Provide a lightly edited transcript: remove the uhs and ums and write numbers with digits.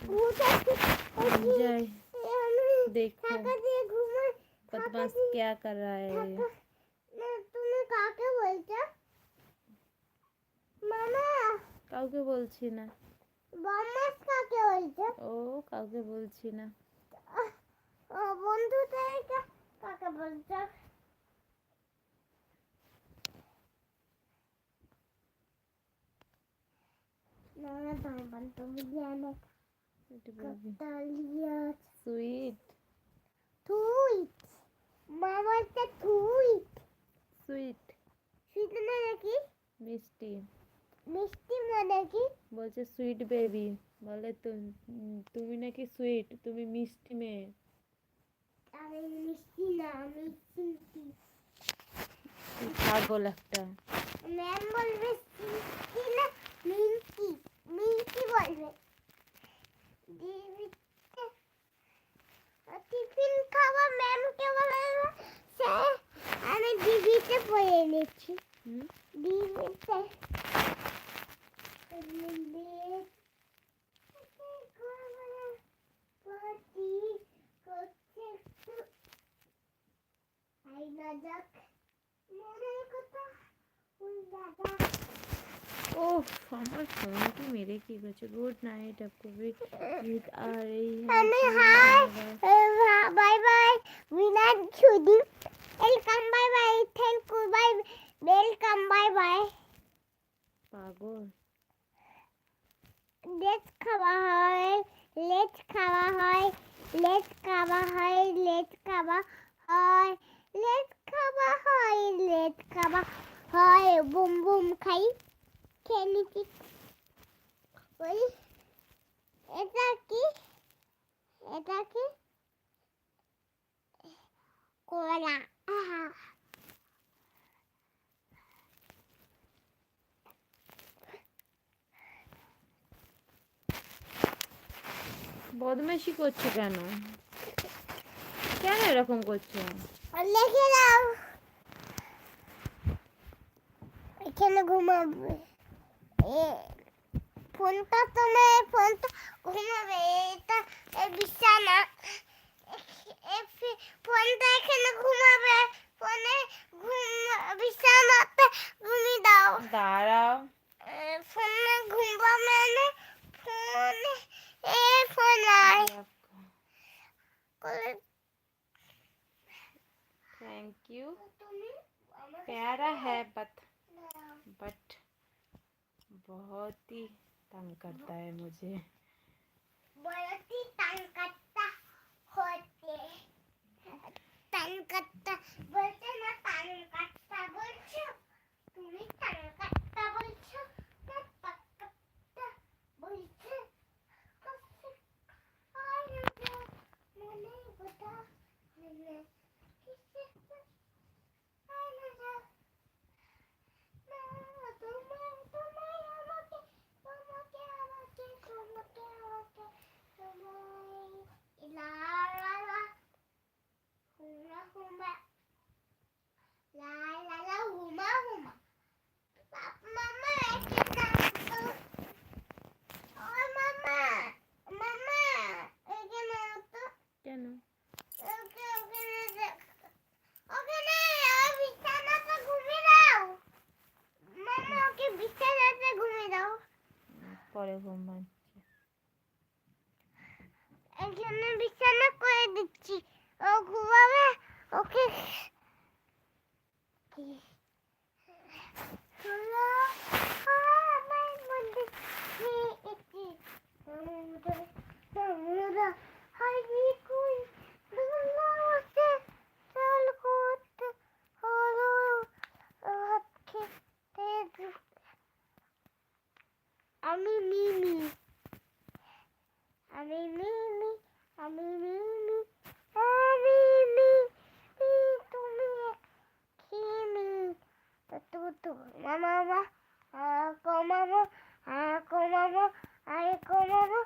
जय देखो बदमाश क्या कर रहा है। তুমি কাকে বলছো মামা? কাউকে বলছি না। বদমাশ কাকে বলছো? ও কাউকে বলছি না। বন্ধুদেরকে কাকে বলছো? না দাঁড়ান তুমি জানো সুইট সুইট মামাটা সুইট সুইট সুইট মানে কি? মিষ্টি। মিষ্টি মানে কি? বলছে সুইট বেবি, বলে তুমি নাকি সুইট, তুমি মিষ্টি মেয়ে। আমি মিষ্টি না, আমি মিষ্টি। পাগল একটা। ম্যাম বলবে মিষ্টি না মিষ্টি, মিষ্টি বলবে। টিফিন খাওয়া ম্যামকে বলবে সে আমি ডিবিতে পড়ে এনেছি। ডিবিতে ओह আমার ফোনটি মেরে কি করেছে। গুড নাইট आपको भी नींद आ रही है। हाय बाय बाय विनाट छुदी welcome bye bye thank you bye welcome bye bye. পাগল। लेट्स खावा হয় लेट्स खावा হয় लेट्स खावा হয় लेट्स खावा হয় लेट्स खावा হয় लेट्स खावा হয় বুম বুম খাই খেয়ে নিচ্ছি। ওই এটা কি? এটা কি? কোলা। বদমাইশি করছো কেন? কেন এরকম করছো? লিখে দাও এখানে ঘুমাবে। ফোনটা তোমার ফোনটা ঘুমাবে। এটা বিছানা ফোনটা এখানে ঘুমাবে। ফোনে বিছানাতে ঘুমিয়ে দাও। দাঁড়াও। ফোনে ঘুমাবে মানে ফোনে ফোন আয়। Thank you. प्यारा है बट बहुत ही तंग करता है मुझे। बहुत ही तंग करता होते तंग करता बोलते ना तंग करता बोलছো তুমি तंग करता बोलছো ना तंग करता बोलছো मने बता मने किसे आना जा কেন? পরে ঘুমাচ্ছে। এখানে বিছানা করে দিচ্ছি ও ঘুমাবে। ওকে আমি মিমি আমি মিমি আমি মিমি আমি মিমি তুমি খিমি তুতু মামা মামা কো মামা কো মামা আয় কো মামা